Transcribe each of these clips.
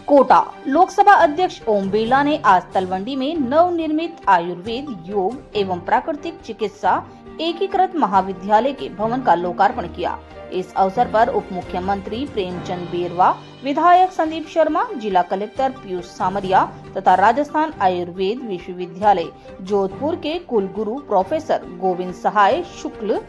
कोटा लोकसभा अध्यक्ष ओम बिरला ने आज तलवंडी में नवनिर्मित आयुर्वेद, योग एवं प्राकृतिक चिकित्सा एकीकृत महाविद्यालय के भवन का लोकार्पण किया। इस अवसर पर उप मुख्यमंत्री प्रेमचंद बेरवा, विधायक संदीप शर्मा, जिला कलेक्टर पीयूष सामरिया तथा राजस्थान आयुर्वेद विश्वविद्यालय जोधपुर के कुलगुरु प्रोफेसर गोविंद सहाय शुक्ल,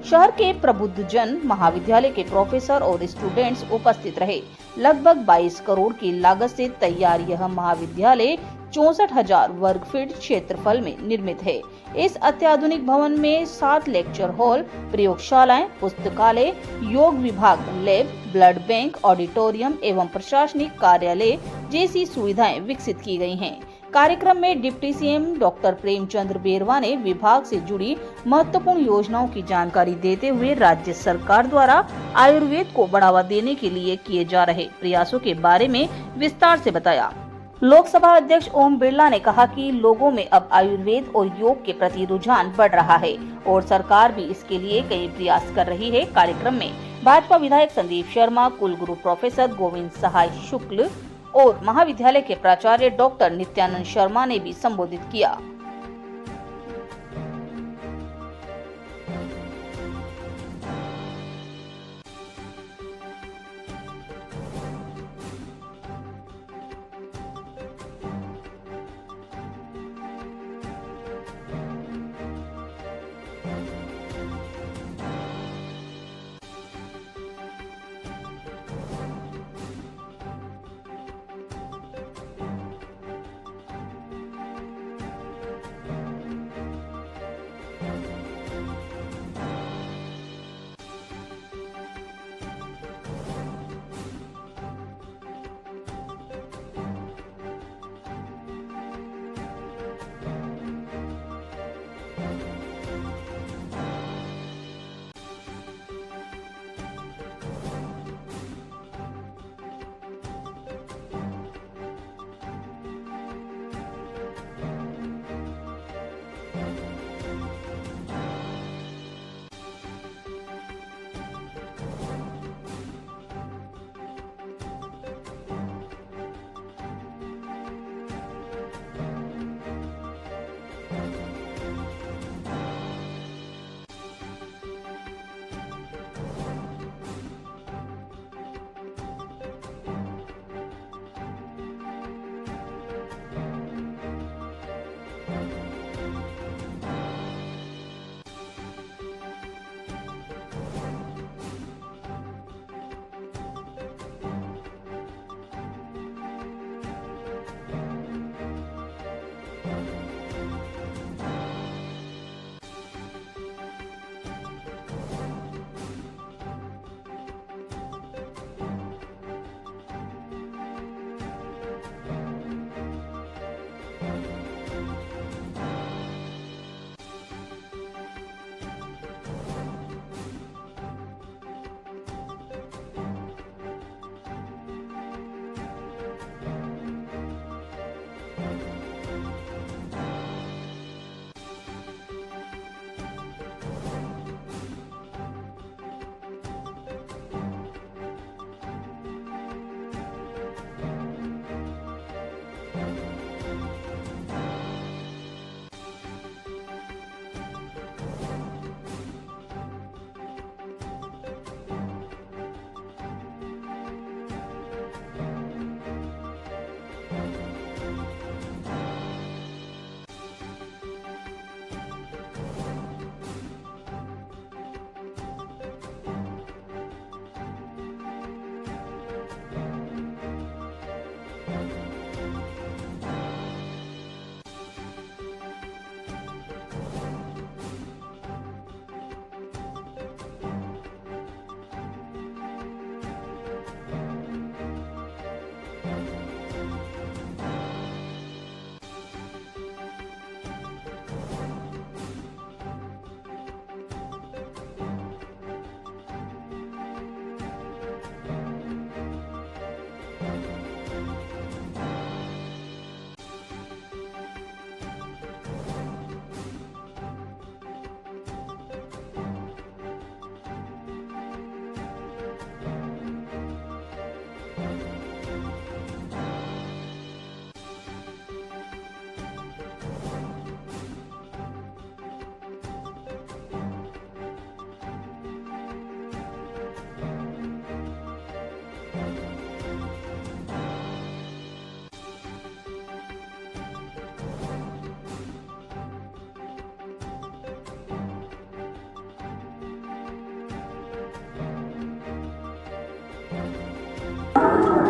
शहर के प्रबुद्धजन, महाविद्यालय के प्रोफेसर और स्टूडेंट्स उपस्थित रहे। लगभग 22 करोड़ की लागत से तैयार यह महाविद्यालय 64,000 वर्ग फीट क्षेत्रफल में निर्मित है। इस अत्याधुनिक भवन में 7 लेक्चर हॉल, प्रयोगशालाएं, पुस्तकालय, योग विभाग, लैब, ब्लड बैंक, ऑडिटोरियम एवं प्रशासनिक कार्यालय जैसी सुविधाएं विकसित की गई हैं। कार्यक्रम में डिप्टी सीएम डॉक्टर प्रेमचंद बेरवा ने विभाग से जुड़ी महत्वपूर्ण योजनाओं की जानकारी देते हुए राज्य सरकार द्वारा आयुर्वेद को बढ़ावा देने के लिए किए जा रहे प्रयासों के बारे में विस्तार से बताया। लोकसभा अध्यक्ष ओम बिरला ने कहा कि लोगों में अब आयुर्वेद और योग के प्रति रुझान बढ़ रहा है और सरकार भी इसके लिए कई प्रयास कर रही है। कार्यक्रम में भाजपा विधायक संदीप शर्मा, कुलगुरु प्रोफेसर गोविंद सहाय शुक्ल और महाविद्यालय के प्राचार्य डॉक्टर नित्यानंद शर्मा ने भी संबोधित किया।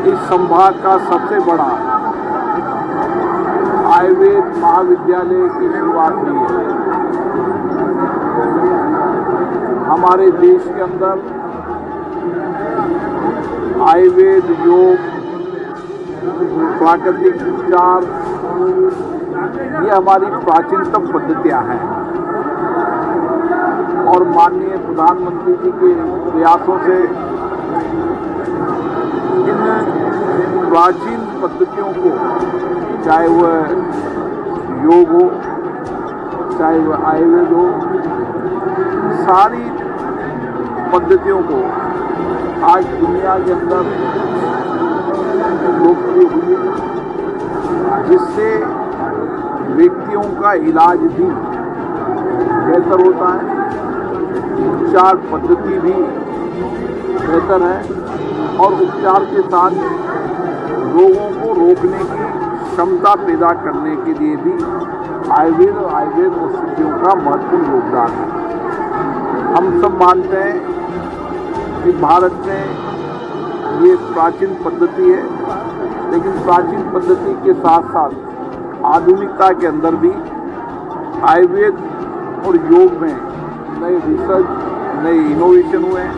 इस संभाग का सबसे बड़ा आयुर्वेद महाविद्यालय की शुरुआत हुई है। हमारे देश के अंदर आयुर्वेद, योग, प्राकृतिक उपचार ये हमारी प्राचीनतम पद्धतियां हैं और माननीय प्रधानमंत्री जी के प्रयासों से इन प्राचीन पद्धतियों को, चाहे वह योग हो, चाहे वह आयुर्वेद हो, सारी पद्धतियों को आज दुनिया के अंदर लोकप्रिय हुई, जिससे व्यक्तियों का इलाज भी बेहतर होता है, उपचार पद्धति भी बेहतर है और उपचार के साथ रोगों को रोकने की क्षमता पैदा करने के लिए भी आयुर्वेद और आयुर्वेद औषधियों का महत्वपूर्ण योगदान है। हम सब मानते हैं कि भारत में ये प्राचीन पद्धति है, लेकिन प्राचीन पद्धति के साथ साथ आधुनिकता के अंदर भी आयुर्वेद और योग में नए रिसर्च, नए इनोवेशन हुए हैं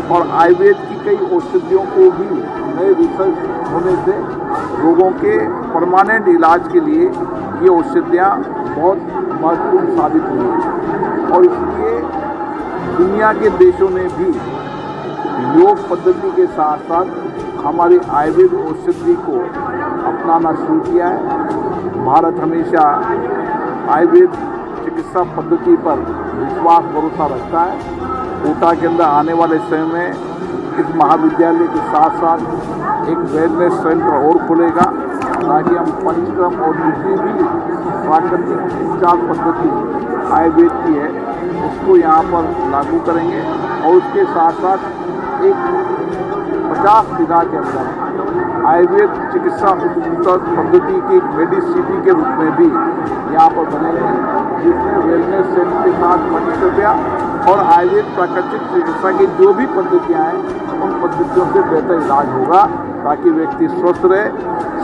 और आयुर्वेद की कई औषधियों को भी नए रिसर्च होने से रोगों के परमानेंट इलाज के लिए ये औषधियाँ बहुत महत्वपूर्ण साबित हुई हैं और इसलिए दुनिया के देशों ने भी योग पद्धति के साथ साथ हमारी आयुर्वेद औषधि को अपनाना शुरू किया है। भारत हमेशा आयुर्वेद चिकित्सा पद्धति पर विश्वास भरोसा रखता है। कोटा के अंदर आने वाले समय में इस महाविद्यालय के साथ साथ एक वेलनेस सेंटर और खुलेगा ताकि हम पंचक्रम और दूसरी भी प्राकृतिक उपचार पद्धति आयुर्वेद की है उसको यहाँ पर लागू करेंगे और उसके साथ साथ एक 50 बीघा के अंदर आयुर्वेद चिकित्सा पद्धति की मेडिसिटी के रूप में भी यहाँ पर बनेंगे, जिसमें वेलनेस सेंटर के साथ पंचकर्या और आयुर्वेद प्राकृतिक चिकित्सा की जो भी पद्धतियाँ हैं उन पद्धतियों से बेहतर इलाज होगा ताकि व्यक्ति स्वस्थ रहे,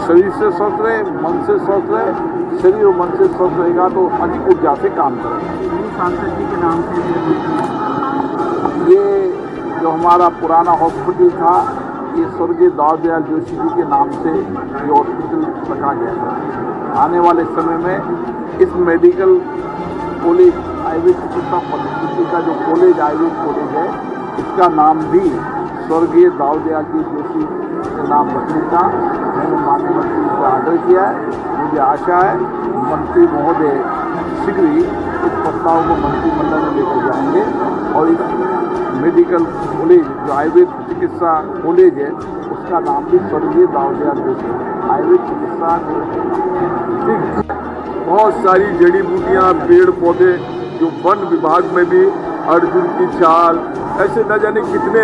शरीर से स्वस्थ रहे, मन से स्वस्थ रहे। शरीर और मन से स्वस्थ रहेगा तो अधिक ऊर्जा से काम करेगा। सांसद जी के नाम से ये जो हमारा पुराना हॉस्पिटल था ये स्वर्गीय दयाल जोशी जी के नाम से ये हॉस्पिटल रखा गया था। आने वाले समय में इस मेडिकल कॉलेज आयुर्वेद चिकित्सा पद्धति का जो कॉलेज आयुर्वेद कॉलेज है इसका नाम भी स्वर्गीय दयाल जी जोशी के नाम रखने का मैंने माननीय मंत्री से आग्रह किया है। मुझे आशा है मंत्री महोदय शीघ्र ही इस प्रस्ताव को मंत्रिमंडल में लेकर जाएंगे और इस मेडिकल कॉलेज जो आयुर्वेद चिकित्सा कॉलेज है उसका नाम भी स्वर्गीय दयाल जोशी आयुर्वेद चिकित्सा। बहुत सारी जड़ी बूटियाँ, पेड़ पौधे जो वन विभाग में भी अर्जुन की छाल, ऐसे न जाने कितने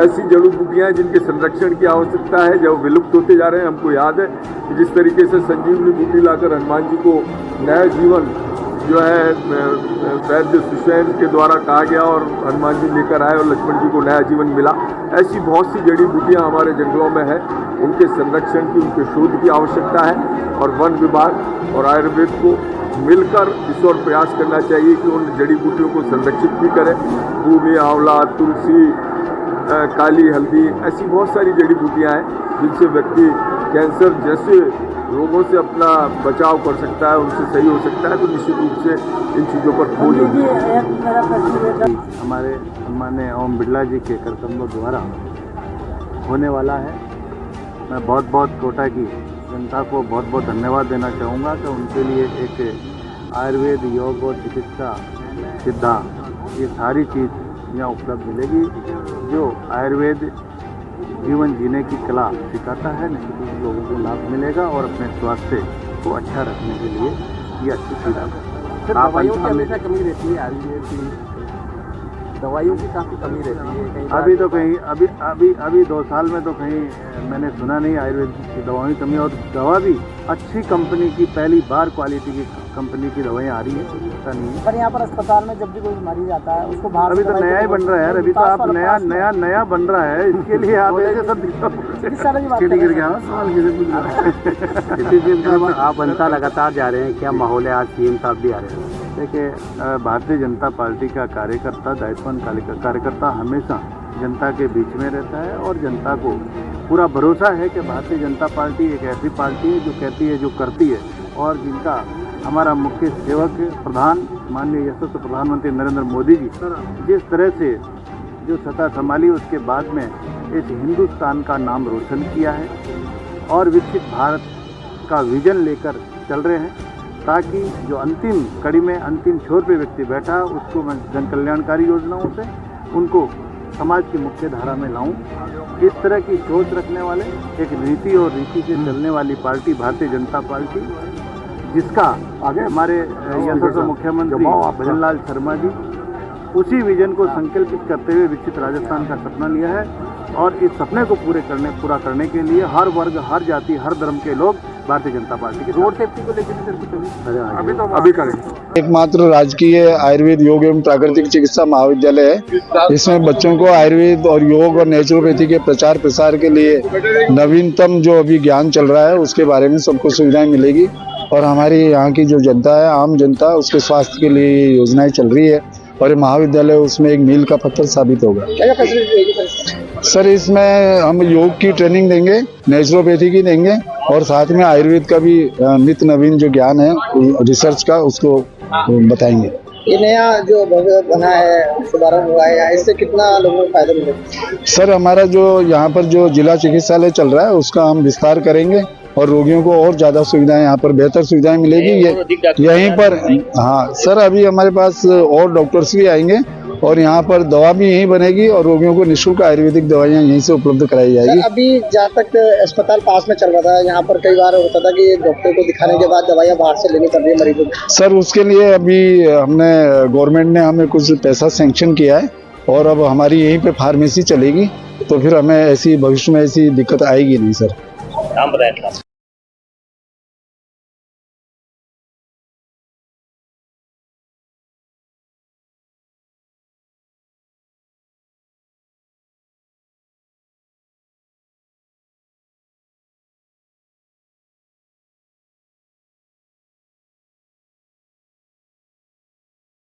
ऐसी जड़ी बूटियाँ हैं जिनके संरक्षण की आवश्यकता है, जो विलुप्त होते जा रहे हैं। हमको याद है कि जिस तरीके से संजीवनी बूटी लाकर हनुमान जी को नया जीवन जो है वैद्य सुषैन के द्वारा कहा गया और हनुमान जी लेकर आए और लक्ष्मण जी को नया जीवन मिला। ऐसी बहुत सी जड़ी बूटियाँ हमारे जंगलों में है, उनके संरक्षण की, उनके शोध की आवश्यकता है और वन विभाग और आयुर्वेद को मिलकर इस ओर प्रयास करना चाहिए कि उन जड़ी बूटियों को संरक्षित भी करें। भूमि, आंवला, तुलसी, काली हल्दी, ऐसी बहुत सारी जड़ी बूटियाँ हैं जिनसे व्यक्ति कैंसर जैसे रोगों से अपना बचाव कर सकता है, उनसे सही हो सकता है। तो निश्चित रूप से इन चीज़ों पर खोज होगी। हमारे माननीय ओम बिरला जी के कर्तव्यों द्वारा होने वाला है। मैं बहुत बहुत कोटा की जनता को बहुत बहुत धन्यवाद देना चाहूँगा कि उनके लिए एक आयुर्वेद, योग और चिकित्सा, सिद्धा, ये सारी चीज़ यहाँ उपलब्ध मिलेगी। जो आयुर्वेद जीवन जीने की कला सिखाता है, निश्चित रूप से लोगों को लाभ मिलेगा और अपने स्वास्थ्य को अच्छा रखने के लिए ये अच्छी सुविधा है। दवाइयों की हमेशा कमी रहती है आयुर्वेद की। दवाइयों की काफ़ी कमी रहती है कई बार। अभी तो कहीं अभी 2 साल में तो कहीं मैंने सुना नहीं आयुर्वेद की दवाओं की कमी, और दवा भी अच्छी कंपनी की, पहली बार क्वालिटी की कंपनी की दवाइयाँ आ रही है, ऐसा नहीं है। पर यहाँ पर अस्पताल में जब भी कोई मरीज आता है उसको बाहर अभी से तो दवाई नया ही तो बन रहा है यार, अभी तो पास आप वाला नया पास में। नया नया बन रहा है, इसके लिए आप ऐसे सब चिकित्सा की बात कर रहे हैं। आप बनता लगातार जा रहे हैं, क्या माहौल है? आज सीएम साहब भी आ रहे हैं। देखिए, भारतीय जनता पार्टी का कार्यकर्ता, दायित्ववान कार्यकर्ता हमेशा जनता के बीच में रहता है, और जनता को पूरा भरोसा है कि भारतीय जनता पार्टी एक ऐसी पार्टी है जो कहती है, जो करती है, और जिनका हमारा मुख्य सेवक प्रधान माननीय यशस्वी प्रधानमंत्री नरेंद्र मोदी जी जिस तरह से जो सत्ता संभाली, उसके बाद में इस हिंदुस्तान का नाम रोशन किया है और विकसित भारत का विजन लेकर चल रहे हैं, ताकि जो अंतिम कड़ी में अंतिम छोर पे व्यक्ति बैठा, उसको मैं जन कल्याणकारी योजनाओं से उनको समाज की मुख्य धारा में लाऊं। इस तरह की सोच रखने वाले, एक नीति और रीति से चलने वाली पार्टी भारतीय जनता पार्टी, जिसका आगे हमारे यशस्वी मुख्यमंत्री भजनलाल शर्मा जी उसी विजन को संकल्पित करते हुए विकसित राजस्थान का सपना लिया है, और इस सपने को पूरा करने के लिए हर वर्ग, हर जाति, हर धर्म के लोग भारतीय जनता पार्टी के रोड सेफ्टी को लेकर भी अभी करेंगे। एकमात्र राजकीय आयुर्वेद योग एवं प्राकृतिक चिकित्सा महाविद्यालय है। इसमें बच्चों को आयुर्वेद और योग और नेचुरोपैथी के प्रचार प्रसार के लिए नवीनतम जो अभी ज्ञान चल रहा है उसके बारे में सबको सुविधाएं मिलेगी, और हमारी यहाँ की जो जनता है, आम जनता, उसके स्वास्थ्य के लिए ये योजनाएं चल रही है, और ये महाविद्यालय उसमें एक मील का पत्थर साबित होगा। क्या फैसिलिटी देगी सर, इसमें हम योग की ट्रेनिंग देंगे, नेचुरोपैथी की देंगे, और साथ में आयुर्वेद का भी नित्य नवीन जो ज्ञान है रिसर्च का, उसको बताएंगे। ये नया जो भव्य बना है, शुभारंभ हुआ है, इससे कितना लोगों को फायदा मिलेगा? सर, हमारा जो यहाँ पर जो जिला चिकित्सालय चल रहा है उसका हम विस्तार करेंगे, और रोगियों को और ज़्यादा सुविधाएं, यहाँ पर बेहतर सुविधाएं मिलेगी। यहीं पर, हाँ सर, अभी हमारे पास और डॉक्टर्स भी आएंगे, और यहाँ पर दवा भी यहीं बनेगी, और रोगियों को निःशुल्क आयुर्वेदिक दवाइयाँ यहीं से उपलब्ध कराई जाएगी। अभी जहाँ तक अस्पताल पास में चल रहा था, यहाँ पर कई बार होता था कि डॉक्टर को दिखाने के बाद दवाइयाँ बाहर से लेनी पड़ रही है मरीजों को। सर, उसके लिए अभी हमने, गवर्नमेंट ने हमें कुछ पैसा सैंक्शन किया है, और अब हमारी यहीं पे फार्मेसी चलेगी, तो फिर हमें ऐसी भविष्य में ऐसी दिक्कत आएगी नहीं सर।